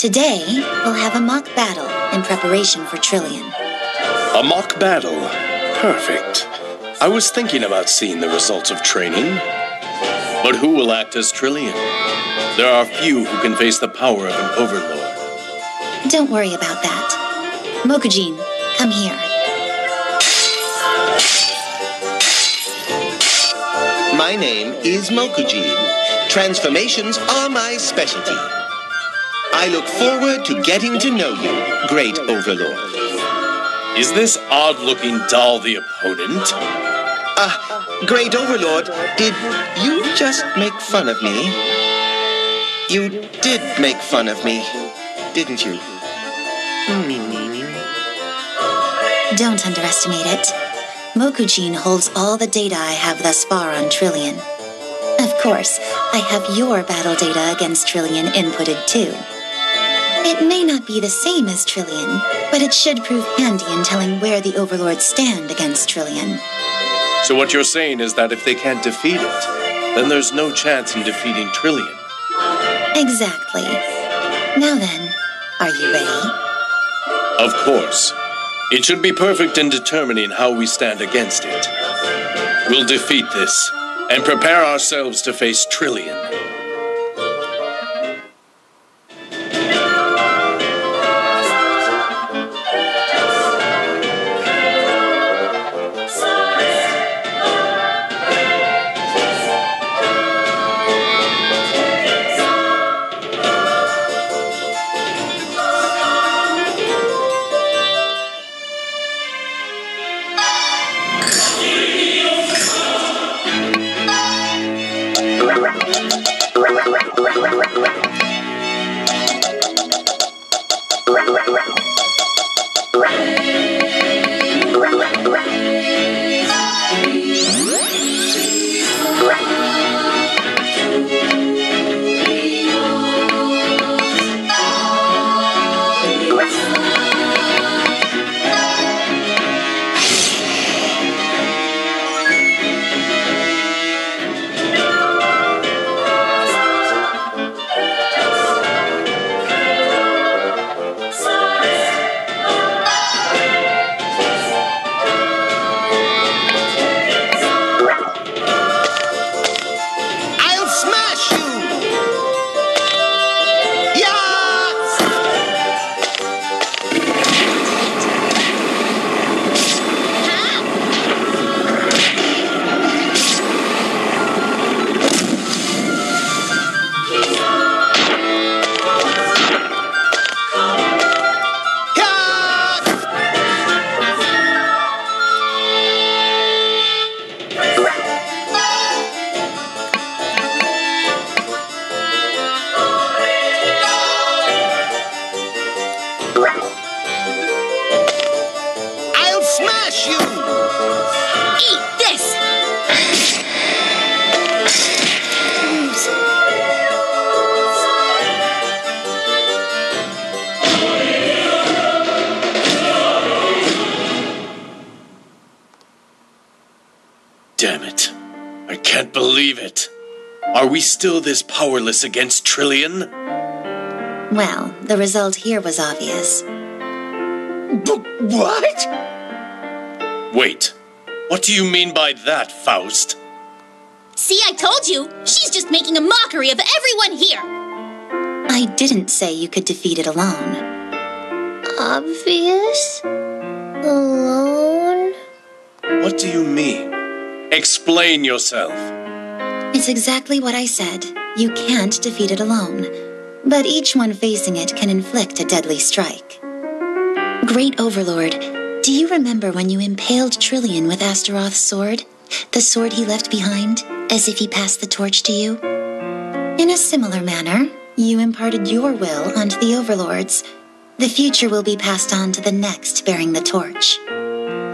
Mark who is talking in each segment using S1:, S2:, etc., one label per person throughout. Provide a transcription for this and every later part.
S1: Today, we'll have a mock battle in preparation for Trillion.
S2: A mock battle? Perfect. I was thinking about seeing the results of training. But who will act as Trillion? There are few who can face the power of an overlord.
S1: Don't worry about that. Mokujin, come here.
S3: My name is Mokujin. Transformations are my specialty. I look forward to getting to know you, Great Overlord.
S2: Is this odd-looking doll the opponent?
S3: Great Overlord, did you just make fun of me? You did make fun of me, didn't you?
S1: Don't underestimate it. Mokujin holds all the data I have thus far on Trillion. Of course, I have your battle data against Trillion inputted too. It may not be the same as Trillion, but it should prove handy in telling where the overlords stand against Trillion.
S2: So what you're saying is that if they can't defeat it, then there's no chance in defeating Trillion.
S1: Exactly. Now then, are you ready?
S2: Of course. It should be perfect in determining how we stand against it. We'll defeat this, and prepare ourselves to face Trillion. Damn it. I can't believe it. Are we still this powerless against Trillion?
S1: Well, the result here was obvious.
S3: What?
S2: Wait. What do you mean by that, Faust?
S4: See, I told you! She's just making a mockery of everyone here!
S1: I didn't say you could defeat it alone.
S4: Obvious? Alone?
S2: What do you mean? Explain yourself.
S1: It's exactly what I said. You can't defeat it alone. But each one facing it can inflict a deadly strike. Great Overlord, do you remember when you impaled Trillion with Astaroth's sword? The sword he left behind, as if he passed the torch to you? In a similar manner, you imparted your will onto the overlords. The future will be passed on to the next bearing the torch.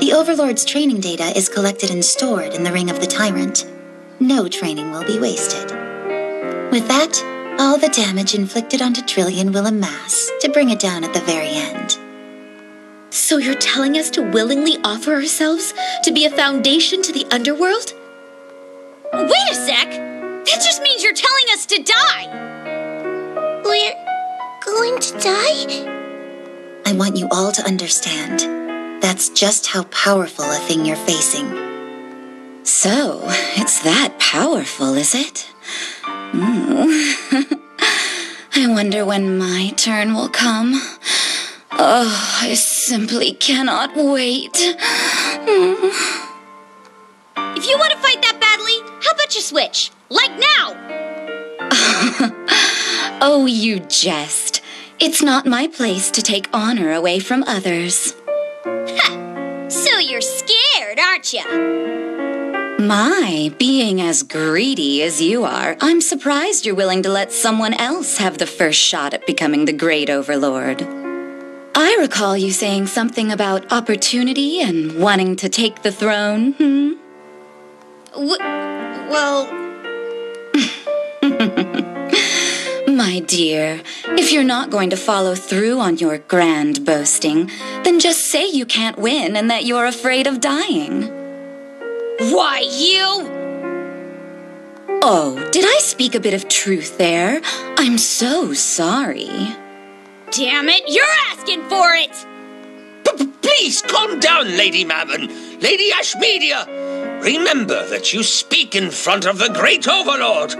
S1: The overlord's training data is collected and stored in the Ring of the Tyrant. No training will be wasted. With that, all the damage inflicted onto Trillion will amass to bring it down at the very end.
S4: So you're telling us to willingly offer ourselves to be a foundation to the underworld? Wait a sec! That just means you're telling us to die! We're going to
S1: want you all to understand. That's just how powerful a thing you're facing.
S5: So, it's that powerful, is it? I wonder when my turn will come. Oh, I simply cannot wait.
S4: If you want to fight that badly, how about you switch? Like now!
S5: Oh, you jest. It's not my place to take honor away from others.
S4: Ha! So you're scared, aren't you?
S5: My, being as greedy as you are, I'm surprised you're willing to let someone else have the first shot at becoming the great overlord. I recall you saying something about opportunity and wanting to take the throne,
S4: Well...
S5: My dear, if you're not going to follow through on your grand boasting, then just say you can't win and that you're afraid of dying.
S4: Why, you...
S5: Oh, did I speak a bit of truth there? I'm so sorry.
S4: Damn it, you're asking for it!
S3: Please calm down, Lady Mammon. Lady Ashmedia. Remember that you speak in front of the Great Overlord.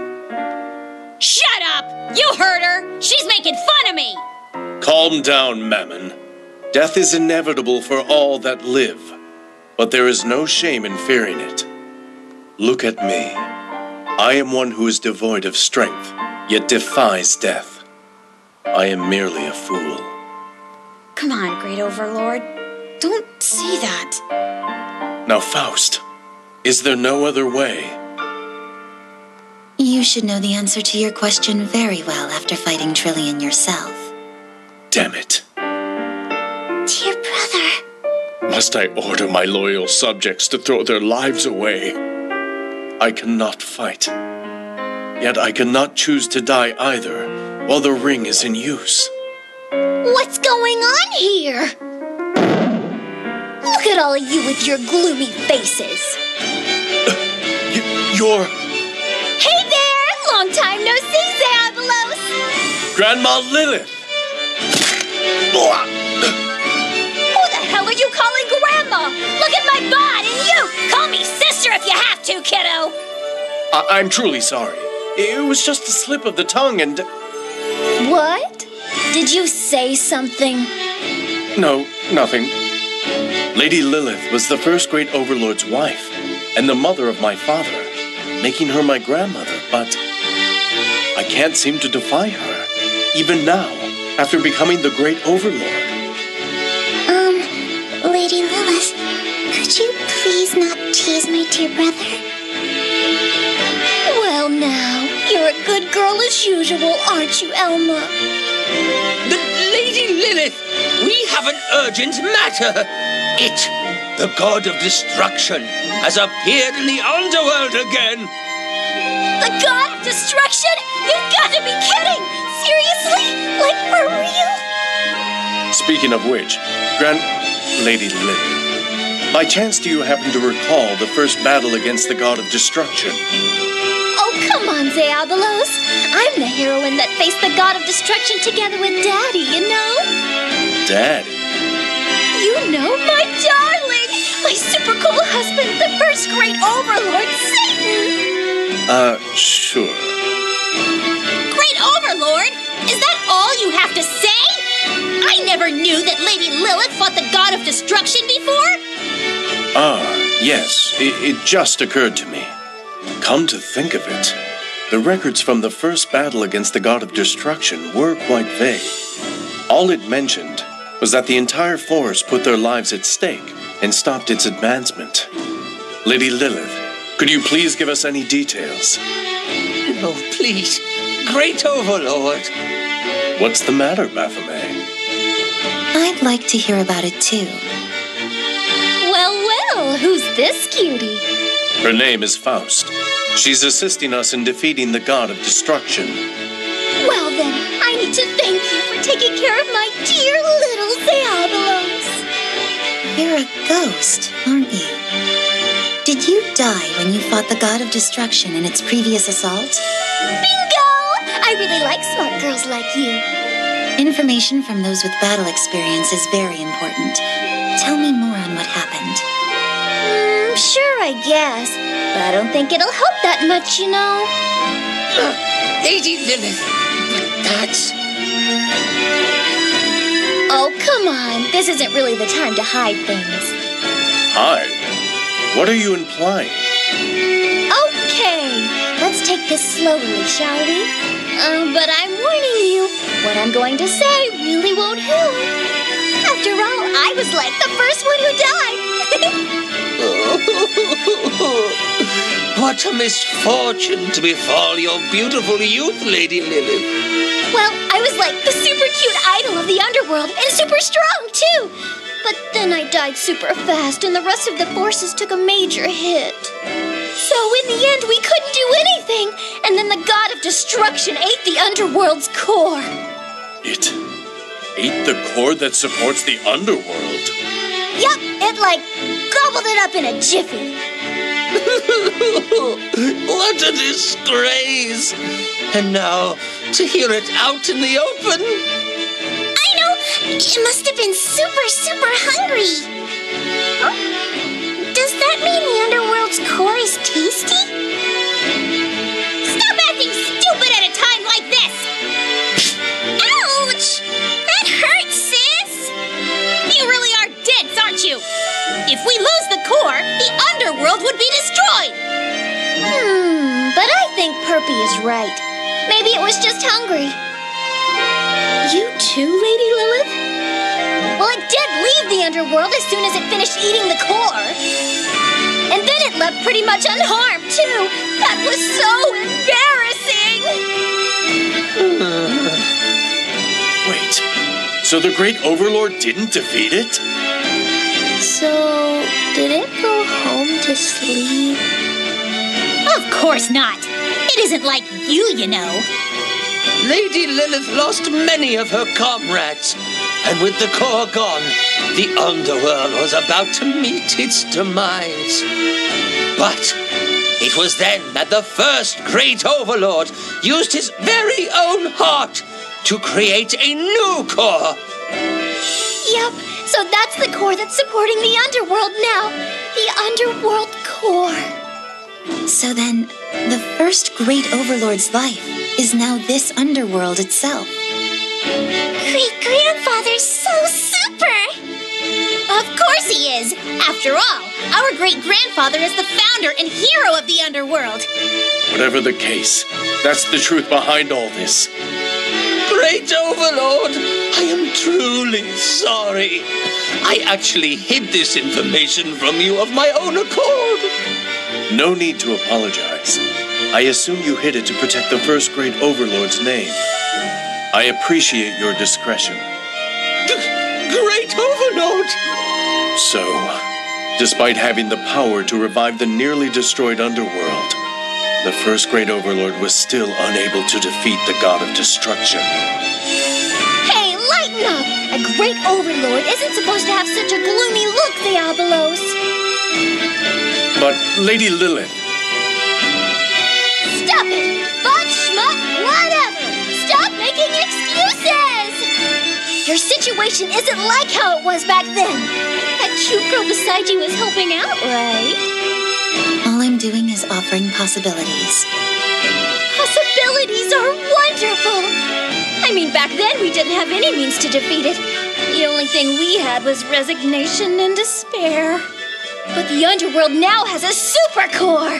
S4: Shut up! You heard her! She's making fun of me!
S2: Calm down, Mammon. Death is inevitable for all that live, but there is no shame in fearing it. Look at me. I am one who is devoid of strength, yet defies death. I am merely a fool.
S4: Come on, Great Overlord. Don't say that.
S2: Now, Faust, is there no other way?
S1: You should know the answer to your question very well after fighting Trillian yourself.
S2: Damn it.
S1: Dear brother.
S2: Must I order my loyal subjects to throw their lives away? I cannot fight. Yet I cannot choose to die either while the ring is in use.
S4: What's going on here? Look at all of you with your gloomy faces.
S2: You're...
S4: Hey there! Long time no see, Zabalos!
S2: Grandma Lilith!
S4: Who the hell are you calling Grandma? Look at my bod, and you! Call me sister if you have to, kiddo!
S2: I'm truly sorry. It was just a slip of the tongue and...
S4: What? Did you say something?
S2: No, nothing. Lady Lilith was the first great overlord's wife, and the mother of my father, making her my grandmother, but I can't seem to defy her, even now, after becoming the great overlord.
S6: Lady Lilith, could you please not tease my dear brother?
S4: Well now, you're a good girl as usual, aren't you, Elma?
S3: Lady Lilith, we have an urgent matter. It, the god of destruction, has appeared in the underworld again.
S4: The god of destruction? You've got to be kidding! Seriously? Like for real?
S2: Speaking of which, Lady Lilith, by chance do you happen to recall the first battle against the god of destruction?
S4: Oh, come on, Zabalos. I'm the heroine that faced the god of destruction together with Daddy, you know?
S2: Daddy?
S4: You know, my darling! My super cool husband, the first great overlord, Satan!
S2: Sure.
S4: Great overlord? Is that all you have to say? I never knew that Lady Lilith fought the god of destruction before!
S2: Yes. It just occurred to me. Come to think of it, the records from the first battle against the god of destruction were quite vague. All it mentioned was that the entire force put their lives at stake and stopped its advancement. Lady Lilith, could you please give us any details?
S3: Oh, please, great overlord.
S2: What's the matter, Baphomet?
S1: I'd like to hear about it too.
S4: Well, who's this cutie?
S2: Her name is Faust. She's assisting us in defeating the god of destruction.
S4: Well then, I need to thank you for taking care of my dear little Zabalos.
S1: You're a ghost, aren't you? Did you die when you fought the god of destruction in its previous assault?
S4: Bingo! I I really like smart girls like you.
S1: Information from those with battle experience is very important. Tell me more on what happened.
S4: Sure, I guess. But I don't think it'll help that much, you know.
S3: Lady Lilith, but that's...
S4: Oh, come on. This isn't really the time to hide things.
S2: Hide? What are you implying?
S4: Okay, let's take this slowly, shall we? But I'm warning you, what I'm going to say really won't help. After all, I was like the first one who died.
S3: What a misfortune to befall your beautiful youth, Lady Lilith.
S4: Well, I was like the super cute idol of the underworld and super strong, too. But then I died super fast and the rest of the forces took a major hit. So in the end, we couldn't do anything. And then the god of destruction ate the underworld's core.
S2: It ate the core that supports the underworld?
S4: Yup, it gobbled it up in a jiffy.
S3: What a disgrace! And now, to hear it out in the open...
S6: I know! It must have been super, super hungry. Huh? Does that mean the underworld's core is tasty?
S4: Stop acting stupid at a time like this!
S6: Ouch! That hurts, sis!
S4: You really are dense, aren't you? If we lose the core, the underworld would be destroyed! But I think Perpy is right. Maybe it was just hungry.
S5: You too, Lady Lilith?
S4: Well, it did leave the underworld as soon as it finished eating the core. And then it left pretty much unharmed, too. That was so embarrassing!
S2: Wait, so the Great Overlord didn't defeat it?
S4: So, did it go home to sleep? Of course not. It isn't like you know.
S3: Lady Lilith lost many of her comrades, and with the core gone, the underworld was about to meet its demise. But it was then that the first Great Overlord used his very own heart to create a new core.
S4: Yup, so that's the core that's supporting the underworld now. The underworld core.
S1: So then, the first Great Overlord's life is now this underworld itself.
S6: Great-grandfather's so super!
S4: Of course he is! After all, our great-grandfather is the founder and hero of the underworld.
S2: Whatever the case, that's the truth behind all this.
S3: Great Overlord, I am truly sorry. I actually hid this information from you of my own accord.
S2: No need to apologize. I assume you hid it to protect the first Great Overlord's name. I appreciate your discretion.
S3: Great Overlord!
S2: So, despite having the power to revive the nearly destroyed underworld, the first Great Overlord was still unable to defeat the god of destruction.
S4: Hey, lighten up! A Great Overlord isn't supposed to have such a gloomy look, Diabolos.
S2: But, Lady Lilith...
S4: Stop it! Butt, schmuck, whatever! Stop making excuses! Your situation isn't like how it was back then. That cute girl beside you is helping out, right?
S1: All I'm doing is offering possibilities.
S4: Possibilities are wonderful! I mean, back then we didn't have any means to defeat it. The only thing we had was resignation and despair. But the underworld now has a super core!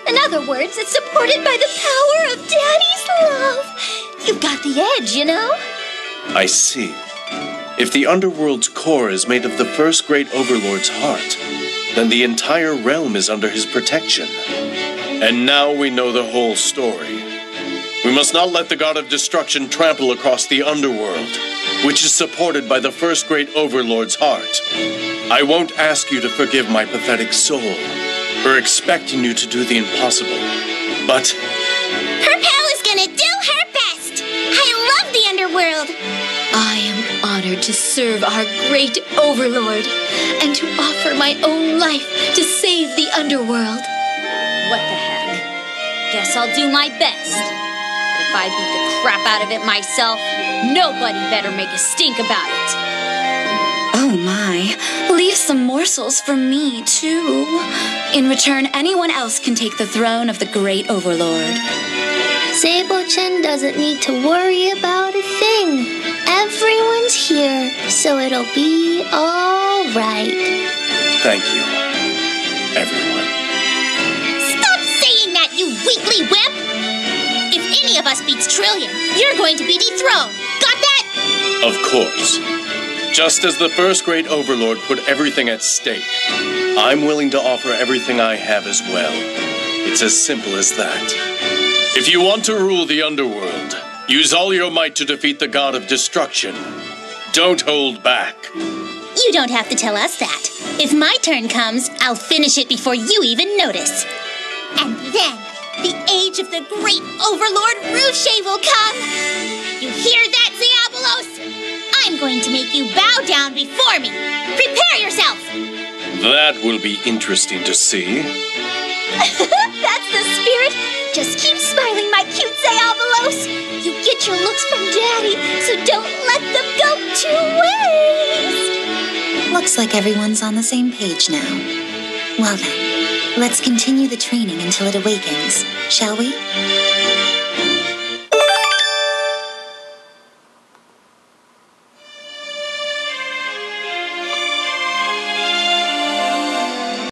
S4: In other words, it's supported by the power of Daddy's love. You've got the edge, you know?
S2: I see. If the underworld's core is made of the first Great Overlord's heart, then the entire realm is under his protection. And now we know the whole story. We must not let the god of destruction trample across the underworld, which is supported by the first Great Overlord's heart. I won't ask you to forgive my pathetic soul for expecting you to do the impossible, but...
S6: Her pal is gonna do her best! I love the underworld!
S5: I am honored to serve our great overlord and to offer my own life to save the underworld.
S4: What the heck? Guess I'll do my best. But if if I beat the crap out of it myself, nobody better make a stink about it.
S5: Oh my, leave some morsels for me, too. In return, anyone else can take the throne of the Great Overlord.
S6: Sable-chan doesn't need to worry about a thing. Everyone's here, so it'll be all right.
S2: Thank you, everyone.
S6: Stop saying that, you weakly wimp! If any of us beats Trillion, you're going to be dethroned. Got that?
S2: Of course. Just as the first Great Overlord put everything at stake, I'm willing to offer everything I have as well. It's as simple as that. If you want to rule the underworld, use all your might to defeat the god of destruction. Don't hold back.
S6: You don't have to tell us that. If my turn comes, I'll finish it before you even notice. And then, the age of the Great Overlord Rouge will come. You hear that, Diabolos? I'm going to make you bow down before me. Prepare yourself.
S2: That will be interesting to see.
S4: That's the spirit. Just keep smiling, my cute Diabolos. You get your looks from Daddy, so don't let them go to waste.
S1: Looks like everyone's on the same page now. Well then, let's continue the training until it awakens, shall we?